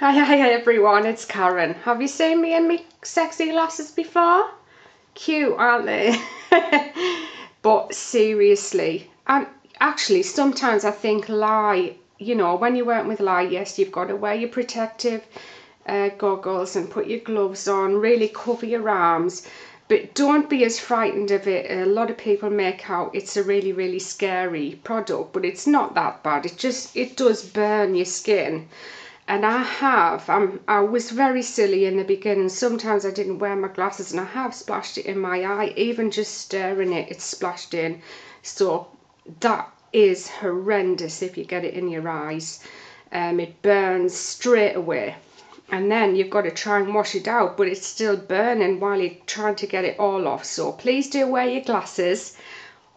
Hi everyone, it's Karen. Have you seen me in my sexy glasses before? Cute, aren't they? But seriously, and actually sometimes I think when you're working with light, yes, you've got to wear your protective goggles and put your gloves on, really cover your arms, but don't be as frightened of it. A lot of people make out it's a really scary product, but it's not that bad. It does burn your skin. And I was very silly in the beginning. Sometimes I didn't wear my glasses and I have splashed it in my eye. Even just staring it's splashed in. So that is horrendous if you get it in your eyes. It burns straight away. And then you've got to try and wash it out, but it's still burning while you're trying to get it all off. So please do wear your glasses,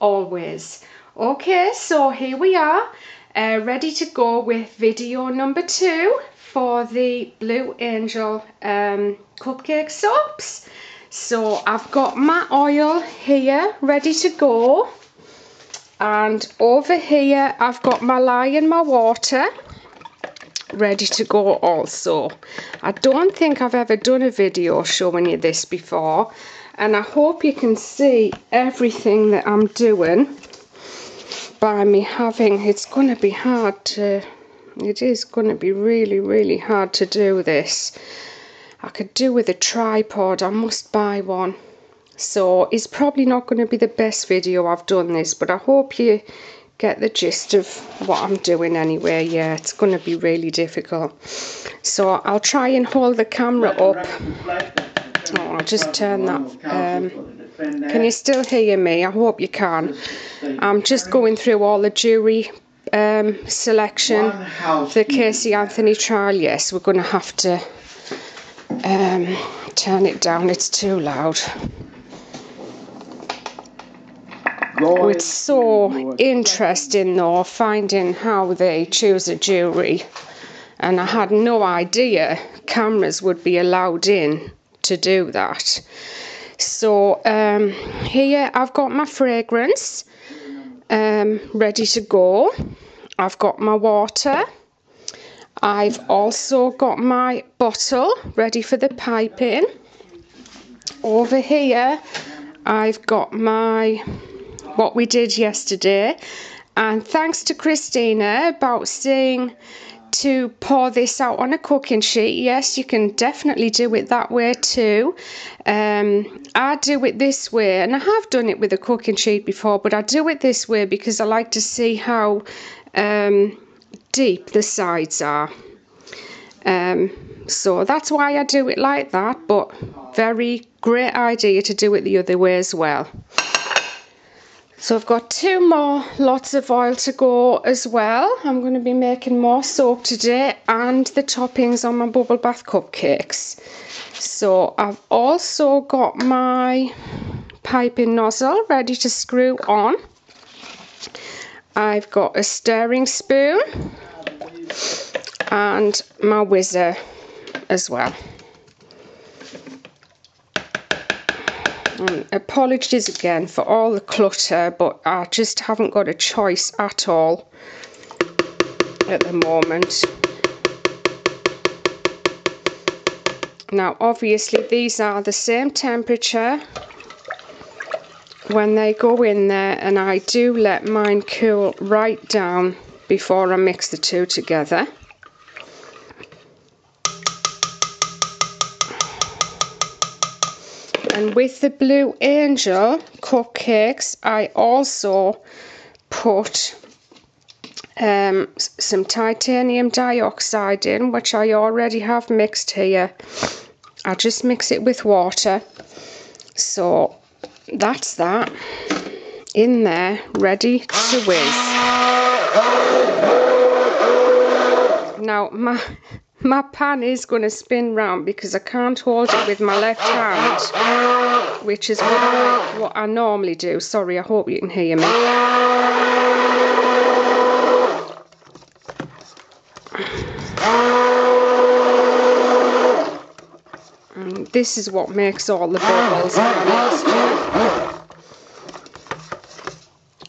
always. Okay, so here we are. Ready to go with video number 2 for the Blue Angel cupcake soaps. So I've got my oil here ready to go, and over here I've got my lye and my water ready to go also. I don't think I've ever done a video showing you this before, and I hope you can see everything that I'm doing. By me having, it's going to be hard to, it is going to be really hard to do this. I could do with a tripod, I must buy one. So it's probably not going to be the best video I've done this, but I hope you get the gist of what I'm doing anyway. Yeah, it's going to be really difficult. So I'll try and hold the camera up. Oh, I'll just turn that. Can you still hear me? I hope you can. I'm just going through all the jewellery selection, the Casey Anthony trial. Yes, we're going to have to turn it down, it's too loud. Oh, it's so interesting though, finding how they choose a jewellery, and I had no idea cameras would be allowed in to do that. So here I've got my fragrance ready to go. I've got my water. I've also got my bottle ready for the piping. Over here I've got my what we did yesterday, and thanks to Christina about saying to pour this out on a cooking sheet. Yes, you can definitely do it that way too. I do it this way, and I have done it with a cooking sheet before, but I do it this way because I like to see how deep the sides are. So that's why I do it like that, but very great idea to do it the other way as well. So I've got 2 more lots of oil to go as well. I'm going to be making more soap today, and the toppings on my bubble bath cupcakes. So I've also got my piping nozzle ready to screw on. I've got a stirring spoon and my whizzer as well. Apologies again for all the clutter, but I just haven't got a choice at all at the moment. Now obviously these are the same temperature when they go in there, and I do let mine cool right down before I mix the two together. And with the Blue Angel cupcakes, I also put some titanium dioxide in, which I already have mixed here. I just mix it with water. So that's that in there, ready to whiz. Now my pan is going to spin round because I can't hold it with my left hand, which is what I normally do. Sorry, I hope you can hear me. And this is what makes all the bubbles in my mixture.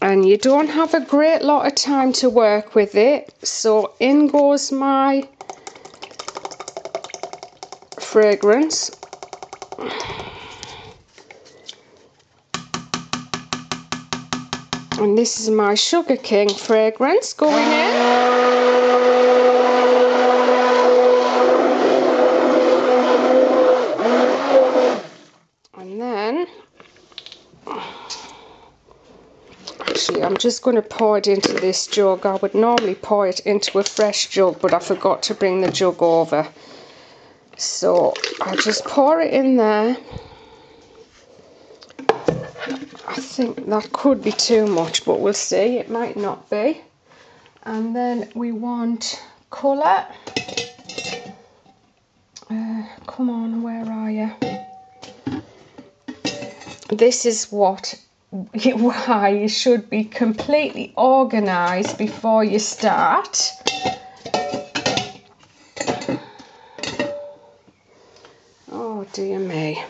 And you don't have a great lot of time to work with it, so in goes my fragrance. And this is my Sugar King fragrance going in. And then, actually, I'm just going to pour it into this jug. I would normally pour it into a fresh jug, but I forgot to bring the jug over. So I'll just pour it in there. I think that could be too much, but we'll see. It might not be. And then we want colour. Come on, where are you? This is why you should be completely organised before you start. Oh dear me.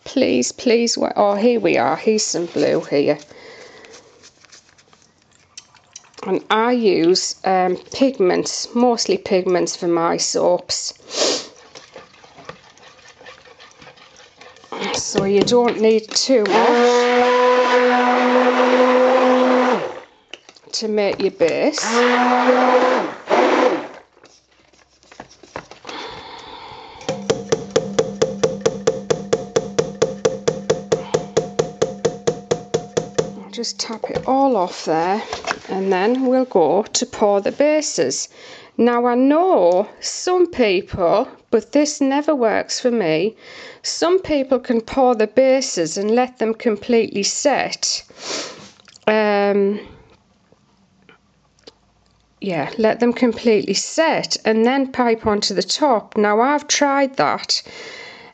Please, please, oh here we are, here's some blue here. And I use pigments, mostly pigments for my soaps. So you don't need too much to make your base. Just tap it all off there, and then we'll go to pour the bases. Now I know some people, but this never works for me. Some people can pour the bases and let them completely set. Yeah, let them completely set and then pipe onto the top. Now I've tried that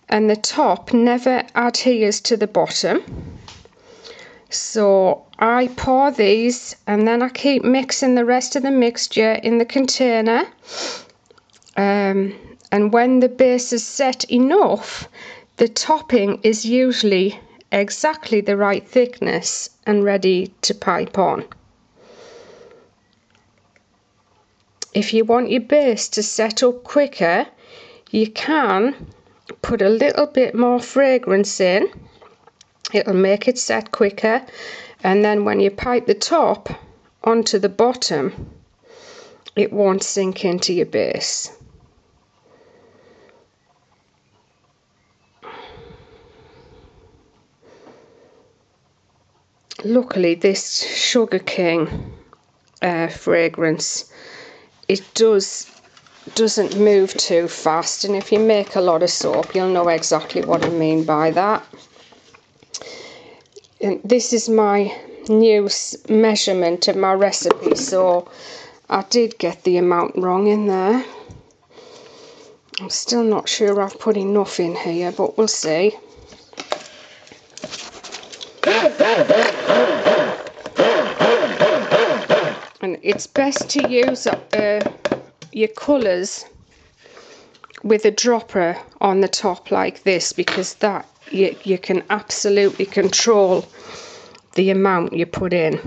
and the top never adheres to the bottom. So I pour these and then I keep mixing the rest of the mixture in the container. And when the base is set enough, the topping is usually exactly the right thickness and ready to pipe on. If you want your base to set up quicker, you can put a little bit more fragrance in. It'll make it set quicker, and then when you pipe the top onto the bottom, it won't sink into your base. Luckily this Sugar King fragrance, it doesn't move too fast, and if you make a lot of soap you'll know exactly what I mean by that. And this is my new measurement of my recipe, so I did get the amount wrong in there. I'm still not sure I've put enough in here, but we'll see. And it's best to use your colours with a dropper on the top like this, because that you can absolutely control the amount you put in.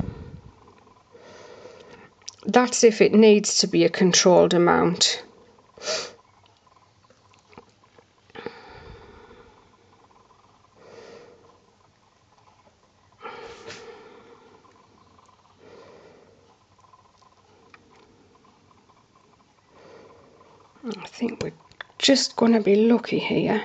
That's if it needs to be a controlled amount. I think we're just going to be lucky here.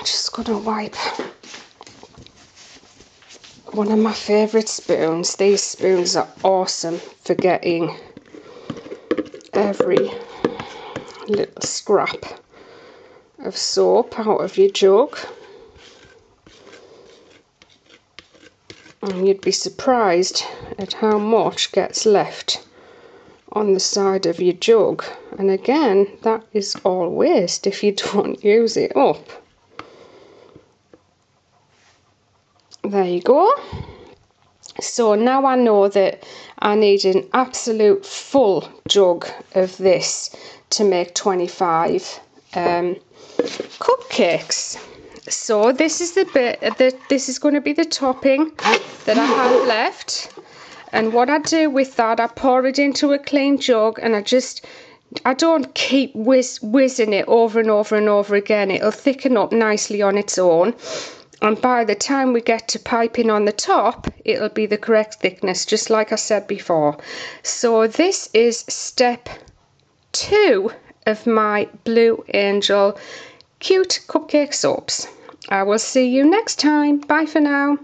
Just gonna wipe one of my favourite spoons. These spoons are awesome for getting every little scrap of soap out of your jug. And you'd be surprised at how much gets left on the side of your jug. And again, that is all waste if you don't use it up. There you go. So now I know that I need an absolute full jug of this to make 25 cupcakes. So this is the bit that this is going to be the topping that I have left. And what I do with that, I pour it into a clean jug, and I don't keep whizzing it over and over and over again. It'll thicken up nicely on its own. And by the time we get to piping on the top, it'll be the correct thickness, just like I said before. So this is step 2 of my Blue Angel cute cupcake soaps. I will see you next time. Bye for now.